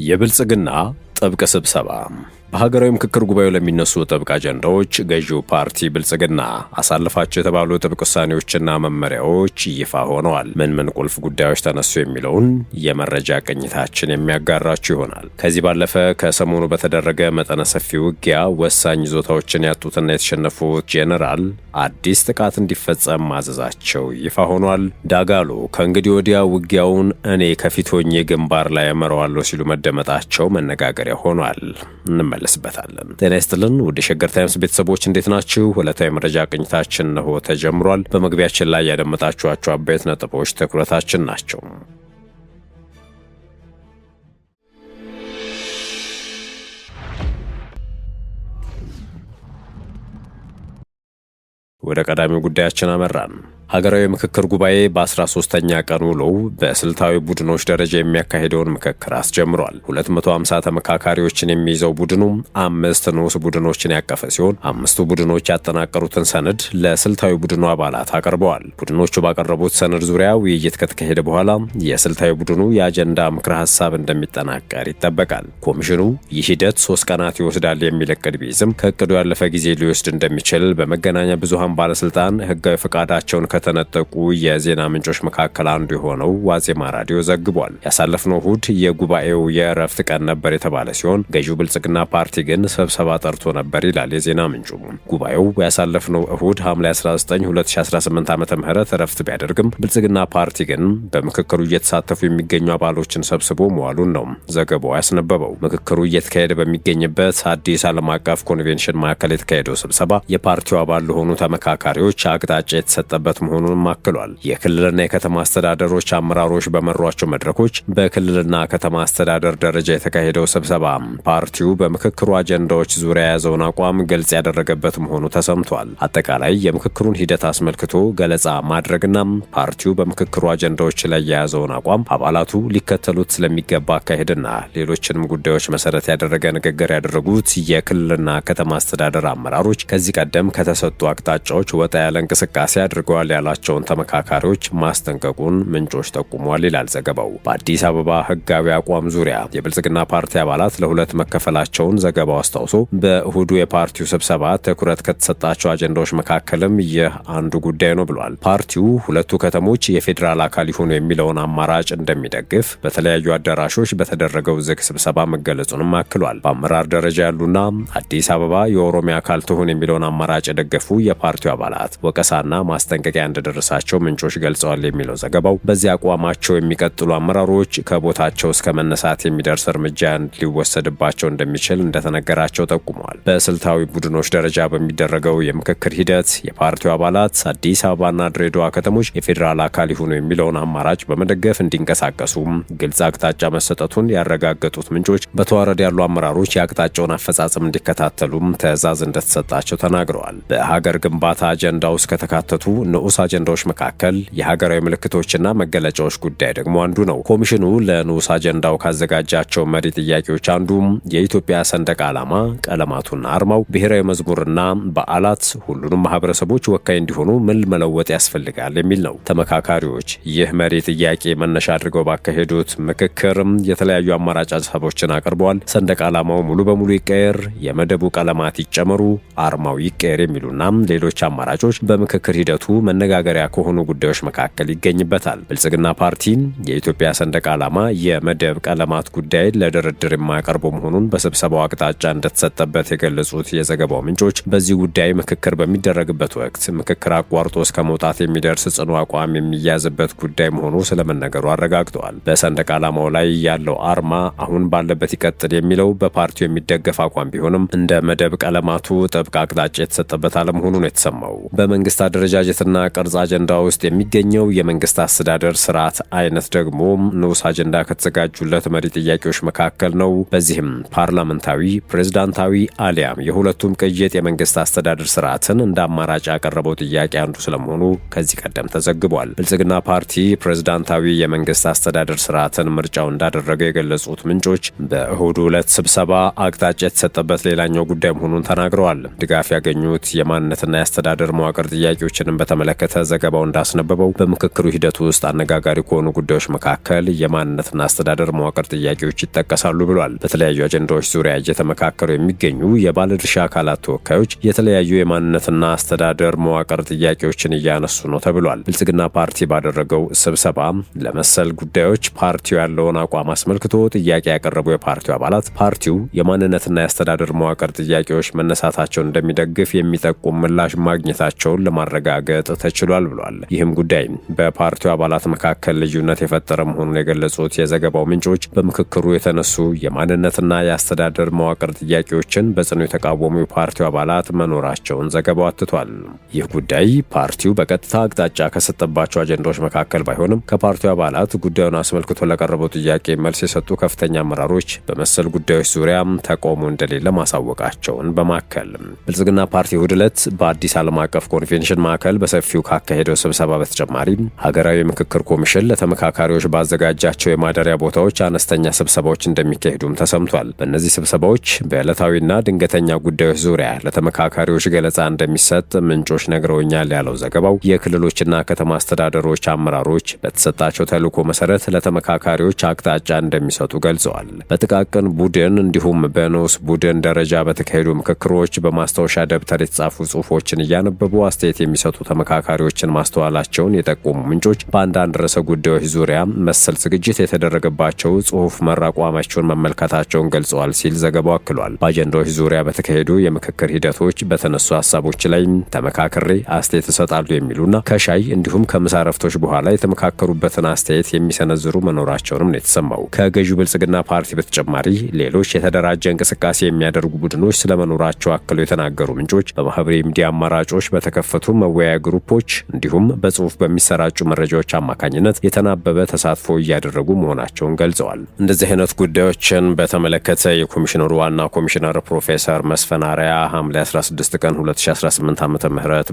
የብልጽግና ጥብቅ ስብሰባ በሀገራዊ ምክክር ጉባኤው ለሚነሱ ጥብቅ አጀንዳዎች ገዢው ፓርቲ ብልጽግና አሳልፋቸው የተባሉ ጥብቅ ውሳኔዎችና መመሪያዎች ይፋ ሆነዋል። ምን ቁልፍ ጉዳዮች ተነሱ የሚለውን የመረጃ ቅኝታችን የሚያጋራችሁ ይሆናል። ከዚህ ባለፈ ከሰሞኑ በተደረገ መጠነ ሰፊ ውጊያ ወሳኝ ይዞታዎችን ያጡትና የተሸነፉት ጄኔራል አዲስ ጥቃት እንዲፈጸም ማዘዛቸው ይፋ ሆኗል። ዳጋሎ ከእንግዲህ ወዲያ ውጊያውን እኔ ከፊት ሆኜ ግንባር ላይ እመራዋለሁ ሲሉ መደመጣቸው መነጋገሪያ ሆኗል። እንመለስበታለን። ጤና ይስጥልን ውድ ሸገር ታይምስ ቤተሰቦች እንዴት ናችሁ? ዕለታዊ መረጃ ቅኝታችን ነው ተጀምሯል። በመግቢያችን ላይ ያደመጣችኋቸው አበይት ነጥቦች ትኩረታችን ናቸው። ወደ ቀዳሚው ጉዳያችን አመራን። ሀገራዊ ምክክር ጉባኤ በ13ኛ ቀን ውሎው በስልታዊ ቡድኖች ደረጃ የሚያካሄደውን ምክክር አስጀምሯል። 250 ተመካካሪዎችን የሚይዘው ቡድኑ 5 ንዑስ ቡድኖችን ያቀፈ ሲሆን 5ቱ ቡድኖች ያጠናቀሩትን ሰነድ ለስልታዊ ቡድኑ አባላት አቅርበዋል። ቡድኖቹ ባቀረቡት ሰነድ ዙሪያ ውይይት ከተካሄደ በኋላ የስልታዊ ቡድኑ የአጀንዳ ምክረ ሀሳብ እንደሚጠናቀር ይጠበቃል። ኮሚሽኑ ይህ ሂደት 3 ቀናት ይወስዳል የሚል እቅድ ቢይዝም ከእቅዱ ያለፈ ጊዜ ሊወስድ እንደሚችል በመገናኛ ብዙሃን ባለስልጣን ህጋዊ ፈቃዳቸውን ከተነጠቁ የዜና ምንጮች መካከል አንዱ የሆነው ዋዜማ ራዲዮ ዘግቧል። ያሳለፍነው እሁድ የጉባኤው የእረፍት ቀን ነበር የተባለ ሲሆን ገዢው ብልጽግና ፓርቲ ግን ስብሰባ ጠርቶ ነበር ይላል የዜና ምንጩ። ጉባኤው ያሳለፍነው እሁድ ሐምሌ 19 2018 ዓ.ም እረፍት ቢያደርግም ብልጽግና ፓርቲ ግን በምክክሩ እየተሳተፉ የሚገኙ አባሎችን ሰብስቦ መዋሉን ነው ዘገባው ያስነበበው። ምክክሩ እየተካሄደ በሚገኝበት አዲስ ዓለም አቀፍ ኮንቬንሽን ማዕከል የተካሄደው ስብሰባ የፓርቲው አባል ለሆኑ ተመካካሪዎች አቅጣጫ የተሰጠበት መሆኑንም አክሏል። የክልልና የከተማ አስተዳደሮች አመራሮች በመሯቸው መድረኮች በክልልና ከተማ አስተዳደር ደረጃ የተካሄደው ስብሰባ ፓርቲው በምክክሩ አጀንዳዎች ዙሪያ የያዘውን አቋም ግልጽ ያደረገበት መሆኑ ተሰምቷል። አጠቃላይ የምክክሩን ሂደት አስመልክቶ ገለጻ ማድረግና ፓርቲው በምክክሩ አጀንዳዎች ላይ የያዘውን አቋም አባላቱ ሊከተሉት ስለሚገባ አካሄድና ሌሎችንም ጉዳዮች መሰረት ያደረገ ንግግር ያደረጉት የክልልና ከተማ አስተዳደር አመራሮች ከዚህ ቀደም ከተሰጡ አቅጣጫዎች ወጣ ያለ እንቅስቃሴ አድርገዋል ያላቸውን ተመካካሪዎች ማስጠንቀቁን ምንጮች ጠቁመዋል ይላል ዘገባው። በአዲስ አበባ ህጋዊ አቋም ዙሪያ የብልጽግና ፓርቲ አባላት ለሁለት መከፈላቸውን ዘገባው አስታውሶ በእሁዱ የፓርቲው ስብሰባ ትኩረት ከተሰጣቸው አጀንዳዎች መካከልም ይህ አንዱ ጉዳይ ነው ብሏል። ፓርቲው ሁለቱ ከተሞች የፌዴራል አካል ይሁኑ የሚለውን አማራጭ እንደሚደግፍ በተለያዩ አዳራሾች በተደረገው ዝግ ስብሰባ መገለጹንም አክሏል። በአመራር ደረጃ ያሉና አዲስ አበባ የኦሮሚያ አካል ትሁን የሚለውን አማራጭ የደገፉ የፓርቲው አባላት ወቀሳና ማስጠንቀቂያ እንደደረሳቸው ምንጮች ገልጸዋል የሚለው ዘገባው በዚህ አቋማቸው የሚቀጥሉ አመራሮች ከቦታቸው እስከ መነሳት የሚደርስ እርምጃ ሊወሰድባቸው እንደሚችል እንደተነገራቸው ጠቁመዋል። በስልታዊ ቡድኖች ደረጃ በሚደረገው የምክክር ሂደት የፓርቲው አባላት አዲስ አበባና ድሬዳዋ ከተሞች የፌዴራል አካል ይሁኑ የሚለውን አማራጭ በመደገፍ እንዲንቀሳቀሱ ግልጽ አቅጣጫ መሰጠቱን ያረጋገጡት ምንጮች በተዋረድ ያሉ አመራሮች የአቅጣጫውን አፈጻጸም እንዲከታተሉም ትዕዛዝ እንደተሰጣቸው ተናግረዋል። በሀገር ግንባታ አጀንዳ ውስጥ ከተካተቱ ንዑስ አጀንዳዎች መካከል የሀገራዊ ምልክቶችና መገለጫዎች ጉዳይ ደግሞ አንዱ ነው። ኮሚሽኑ ለንዑስ አጀንዳው ካዘጋጃቸው መሪ ጥያቄዎች አንዱ የኢትዮጵያ ሰንደቅ ዓላማ ቀለማቱና አርማው፣ ብሔራዊ መዝሙርና በዓላት ሁሉንም ማህበረሰቦች ወካይ እንዲሆኑ ምን መለወጥ ያስፈልጋል የሚል ነው። ተመካካሪዎች ይህ መሪ ጥያቄ መነሻ አድርገው ባካሄዱት ምክክር የተለያዩ አማራጭ ሀሳቦችን አቅርበዋል። ሰንደቅ ዓላማው ሙሉ በሙሉ ይቀየር፣ የመደቡ ቀለማት ይጨመሩ፣ አርማው ይቀየር የሚሉና ሌሎች አማራጮች በምክክር ሂደቱ መነጋገሪያ ከሆኑ ጉዳዮች መካከል ይገኝበታል። ብልጽግና ፓርቲ የኢትዮጵያ ሰንደቅ ዓላማ የመደብ ቀለማት ጉዳይ ለድርድር የማያቀርቡ መሆኑን በስብሰባው አቅጣጫ እንደተሰጠበት የገለጹት የዘገባው ምንጮች በዚህ ጉዳይ ምክክር በሚደረግበት ወቅት ምክክር አቋርጦ እስከ መውጣት የሚደርስ ጽኑ አቋም የሚያዝበት ጉዳይ መሆኑ ስለመነገሩ አረጋግጠዋል። በሰንደቅ ዓላማው ላይ ያለው አርማ አሁን ባለበት ይቀጥል የሚለው በፓርቲው የሚደገፍ አቋም ቢሆንም እንደ መደብ ቀለማቱ ጥብቅ አቅጣጫ የተሰጠበት አለመሆኑ ነው የተሰማው። በመንግስት አደረጃጀትና ቅርጽ አጀንዳ ውስጥ የሚገኘው የመንግስት አስተዳደር ስርዓት አይነት ደግሞ ንዑስ አጀንዳ ከተዘጋጁለት መሪ ጥያቄዎች መካከል ነው። በዚህም ፓርላመንታዊ፣ ፕሬዝዳንታዊ አሊያም የሁለቱም ቅይጥ የመንግስት አስተዳደር ስርዓትን እንደ አማራጭ ያቀረበው ጥያቄ አንዱ ስለመሆኑ ከዚህ ቀደም ተዘግቧል። ብልጽግና ፓርቲ ፕሬዝዳንታዊ የመንግስት አስተዳደር ስርዓትን ምርጫው እንዳደረገ የገለጹት ምንጮች በእሁዱ ዕለት ስብሰባ አቅጣጫ የተሰጠበት ሌላኛው ጉዳይ መሆኑን ተናግረዋል። ድጋፍ ያገኙት የማንነትና የአስተዳደር መዋቅር ጥያቄዎችንም በተመለከተ በተመለከተ ዘገባው እንዳስነበበው በምክክሩ ሂደት ውስጥ አነጋጋሪ ከሆኑ ጉዳዮች መካከል የማንነትና አስተዳደር መዋቅር ጥያቄዎች ይጠቀሳሉ ብሏል። በተለያዩ አጀንዳዎች ዙሪያ እየተመካከሩ የሚገኙ የባለድርሻ አካላት ተወካዮች የተለያዩ የማንነትና አስተዳደር መዋቅር ጥያቄዎችን እያነሱ ነው ተብሏል። ብልጽግና ፓርቲ ባደረገው ስብሰባ ለመሰል ጉዳዮች ፓርቲው ያለውን አቋም አስመልክቶ ጥያቄ ያቀረቡ የፓርቲው አባላት ፓርቲው የማንነትና የአስተዳደር መዋቅር ጥያቄዎች መነሳታቸውን እንደሚደግፍ የሚጠቁም ምላሽ ማግኘታቸውን ለማረጋገጥ ተችሏል ብሏል። ይህም ጉዳይ በፓርቲው አባላት መካከል ልዩነት የፈጠረ መሆኑን የገለጹት የዘገባው ምንጮች በምክክሩ የተነሱ የማንነትና የአስተዳደር መዋቅር ጥያቄዎችን በጽኑ የተቃወሙ የፓርቲው አባላት መኖራቸውን ዘገባው አትቷል። ይህ ጉዳይ ፓርቲው በቀጥታ አቅጣጫ ከሰጠባቸው አጀንዳዎች መካከል ባይሆንም ከፓርቲው አባላት ጉዳዩን አስመልክቶ ለቀረበው ጥያቄ መልስ የሰጡ ከፍተኛ አመራሮች በመሰል ጉዳዮች ዙሪያ ተቃውሞ እንደሌለ ማሳወቃቸውን በማከል ብልጽግና ፓርቲ እሁድ ዕለት በአዲስ ዓለም አቀፍ ኮንቬንሽን ማዕከል በሰፊው ካካሄደው ስብሰባ በተጨማሪ ሀገራዊ ምክክር ኮሚሽን ለተመካካሪዎች ባዘጋጃቸው የማደሪያ ቦታዎች አነስተኛ ስብሰባዎች እንደሚካሄዱም ተሰምቷል። በእነዚህ ስብሰባዎች በዕለታዊና ድንገተኛ ጉዳዮች ዙሪያ ለተመካካሪዎች ገለጻ እንደሚሰጥ ምንጮች ነግረውኛል ያለው ዘገባው የክልሎችና ከተማ አስተዳደሮች አመራሮች በተሰጣቸው ተልዕኮ መሰረት ለተመካካሪዎች አቅጣጫ እንደሚሰጡ ገልጸዋል። በጥቃቅን ቡድን እንዲሁም በንዑስ ቡድን ደረጃ በተካሄዱ ምክክሮች በማስታወሻ ደብተር የተጻፉ ጽሑፎችን እያነበቡ አስተያየት የሚሰጡ ተመካካሪዎችን ማስተዋላቸውን የጠቆሙ ምንጮች በአንዳንድ ርዕሰ ጉዳዮች ዙሪያ መሰል ዝግጅት የተደረገባቸው ጽሑፍ መራቋማቸውን መመልከታቸውን ገልጸዋል ሲል ዘገባው አክሏል። በአጀንዳዎች ዙሪያ በተካሄዱ የምክክር ሂደቶች በተነሱ ሀሳቦች ላይ ተመካክሬ አስተያየት እሰጣሉ የሚሉና ከሻይ እንዲሁም ከምሳ ረፍቶች በኋላ የተመካከሩበትን አስተያየት የሚሰነዝሩ መኖራቸውንም ነው የተሰማው። ከገዢው ብልጽግና ፓርቲ በተጨማሪ ሌሎች የተደራጀ እንቅስቃሴ የሚያደርጉ ቡድኖች ስለመኖራቸው አክለው የተናገሩ ምንጮች በማህበራዊ ሚዲያ አማራጮች በተከፈቱ መወያያ ግሩፖች እንዲሁም በጽሁፍ በሚሰራጩ መረጃዎች አማካኝነት የተናበበ ተሳትፎ እያደረጉ መሆናቸውን ገልጸዋል። እንደዚህ አይነት ጉዳዮችን በተመለከተ የኮሚሽነሩ ዋና ኮሚሽነር ፕሮፌሰር መስፍን አርአያ ሐምሌ 16 ቀን 2018 ዓ.ም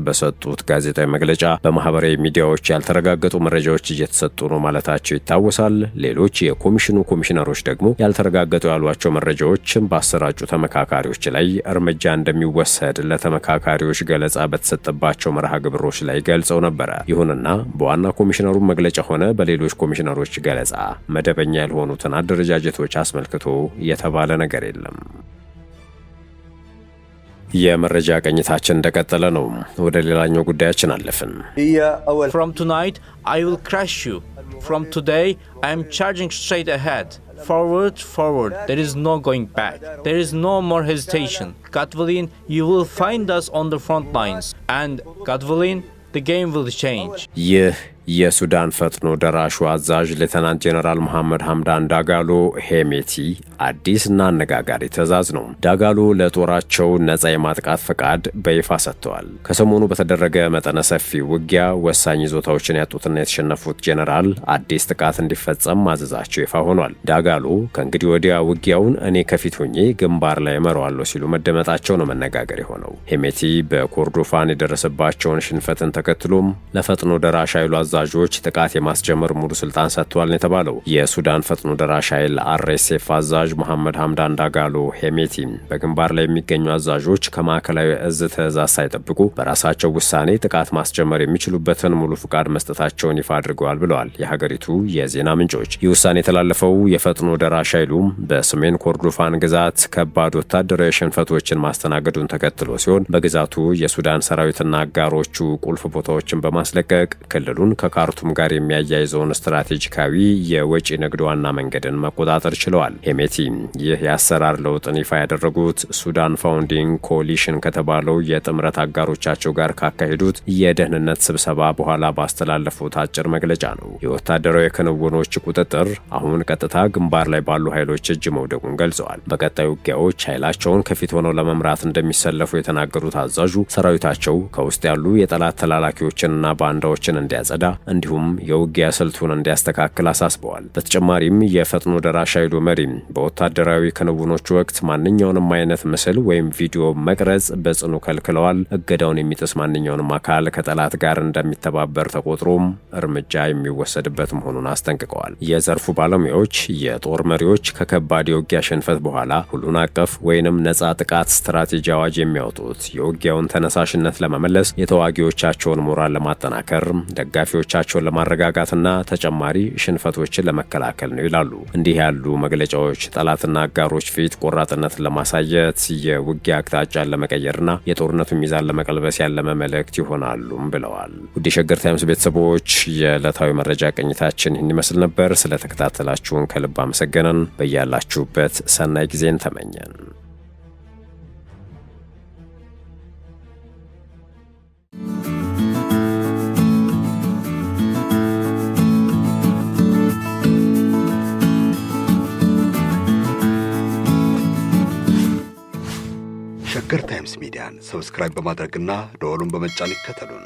በሰጡት ጋዜጣዊ መግለጫ በማህበራዊ ሚዲያዎች ያልተረጋገጡ መረጃዎች እየተሰጡ ነው ማለታቸው ይታወሳል። ሌሎች የኮሚሽኑ ኮሚሽነሮች ደግሞ ያልተረጋገጡ ያሏቸው መረጃዎችን ባሰራጩ ተመካካሪዎች ላይ እርምጃ እንደሚወሰድ ለተመካካሪዎች ገለጻ በተሰጠባቸው መርሃ ግብሮች ላይ ገልጸው ነበረ። ይሁንና በዋና ኮሚሽነሩ መግለጫ ሆነ በሌሎች ኮሚሽነሮች ገለጻ መደበኛ ያልሆኑትን አደረጃጀቶች አስመልክቶ የተባለ ነገር የለም። የመረጃ ቅኝታችን እንደቀጠለ ነው። ወደ ሌላኛው ጉዳያችን አለፍን። From tonight I will crush you. From today I am charging straight ahead. Forward. There is no going back. There is no more hesitation. God willing, you will find us on the front lines. And God willing, the game will change. የሱዳን ፈጥኖ ደራሹ አዛዥ ሌተናንት ጄኔራል መሐመድ ሐምዳን ዳጋሎ ሄሜቲ አዲስና አነጋጋሪ ትዕዛዝ ነው። ዳጋሎ ለጦራቸው ነጻ የማጥቃት ፈቃድ በይፋ ሰጥተዋል። ከሰሞኑ በተደረገ መጠነ ሰፊ ውጊያ ወሳኝ ይዞታዎችን ያጡትና የተሸነፉት ጄኔራል አዲስ ጥቃት እንዲፈጸም ማዘዛቸው ይፋ ሆኗል። ዳጋሎ ከእንግዲህ ወዲያ ውጊያውን እኔ ከፊት ሆኜ ግንባር ላይ እመራዋለሁ ሲሉ መደመጣቸው ነው መነጋገር የሆነው። ሄሜቲ በኮርዶፋን የደረሰባቸውን ሽንፈትን ተከትሎም ለፈጥኖ ደራሽ ኃይሉ አዛዦች ጥቃት የማስጀመር ሙሉ ስልጣን ሰጥቷል የተባለው የሱዳን ፈጥኖ ደራሽ ኃይል አርኤስኤፍ አዛዥ መሐመድ ሐምዳን ዳጋሎ ሄሜቲ በግንባር ላይ የሚገኙ አዛዦች ከማዕከላዊ እዝ ትዕዛዝ ሳይጠብቁ በራሳቸው ውሳኔ ጥቃት ማስጀመር የሚችሉበትን ሙሉ ፍቃድ መስጠታቸውን ይፋ አድርገዋል ብለዋል የሀገሪቱ የዜና ምንጮች። ይህ ውሳኔ የተላለፈው የፈጥኖ ደራሽ ኃይሉ በሰሜን ኮርዶፋን ግዛት ከባድ ወታደራዊ ሽንፈቶችን ማስተናገዱን ተከትሎ ሲሆን በግዛቱ የሱዳን ሰራዊትና አጋሮቹ ቁልፍ ቦታዎችን በማስለቀቅ ክልሉን ከካርቱም ጋር የሚያያይዘውን ስትራቴጂካዊ የወጪ ንግድ ዋና መንገድን መቆጣጠር ችለዋል። ሄሜቲ ይህ የአሰራር ለውጥን ይፋ ያደረጉት ሱዳን ፋውንዲንግ ኮሊሽን ከተባለው የጥምረት አጋሮቻቸው ጋር ካካሄዱት የደህንነት ስብሰባ በኋላ ባስተላለፉት አጭር መግለጫ ነው። የወታደራዊ ክንውኖች ቁጥጥር አሁን ቀጥታ ግንባር ላይ ባሉ ኃይሎች እጅ መውደቁን ገልጸዋል። በቀጣይ ውጊያዎች ኃይላቸውን ከፊት ሆነው ለመምራት እንደሚሰለፉ የተናገሩት አዛዡ ሰራዊታቸው ከውስጥ ያሉ የጠላት ተላላኪዎችንና ባንዳዎችን እንዲያጸዳ እንዲሁም የውጊያ ስልቱን እንዲያስተካክል አሳስበዋል። በተጨማሪም የፈጥኖ ደራሽ ኃይሉ መሪ በወታደራዊ ክንውኖች ወቅት ማንኛውንም አይነት ምስል ወይም ቪዲዮ መቅረጽ በጽኑ ከልክለዋል። እገዳውን የሚጥስ ማንኛውንም አካል ከጠላት ጋር እንደሚተባበር ተቆጥሮም እርምጃ የሚወሰድበት መሆኑን አስጠንቅቀዋል። የዘርፉ ባለሙያዎች የጦር መሪዎች ከከባድ የውጊያ ሽንፈት በኋላ ሁሉን አቀፍ ወይንም ነጻ ጥቃት ስትራቴጂ አዋጅ የሚያወጡት የውጊያውን ተነሳሽነት ለመመለስ፣ የተዋጊዎቻቸውን ሞራል ለማጠናከር፣ ደጋፊዎቻቸውን ለማረጋጋትና ተጨማሪ ሽንፈቶችን ለመከላከል ነው ይላሉ። እንዲህ ያሉ መግለጫዎች ጠላትና አጋሮች ፊት ቆራጥነትን ለማሳየት፣ የውጊያ አቅጣጫን ለመቀየርና የጦርነቱ ሚዛን ለመቀልበስ ያለመ መልእክት ይሆናሉም ብለዋል። ውድ የሸገር ታይምስ ቤተሰቦች የዕለታዊ መረጃ ቅኝታችን ይህን ይመስል ነበር። ስለተከታተላችሁን ከልብ አመሰገነን። በያላችሁበት ሰናይ ጊዜን ተመኘን። ሸገር ታይምስ ሚዲያን ሰብስክራይብ በማድረግና ደወሉን በመጫን ይከተሉን።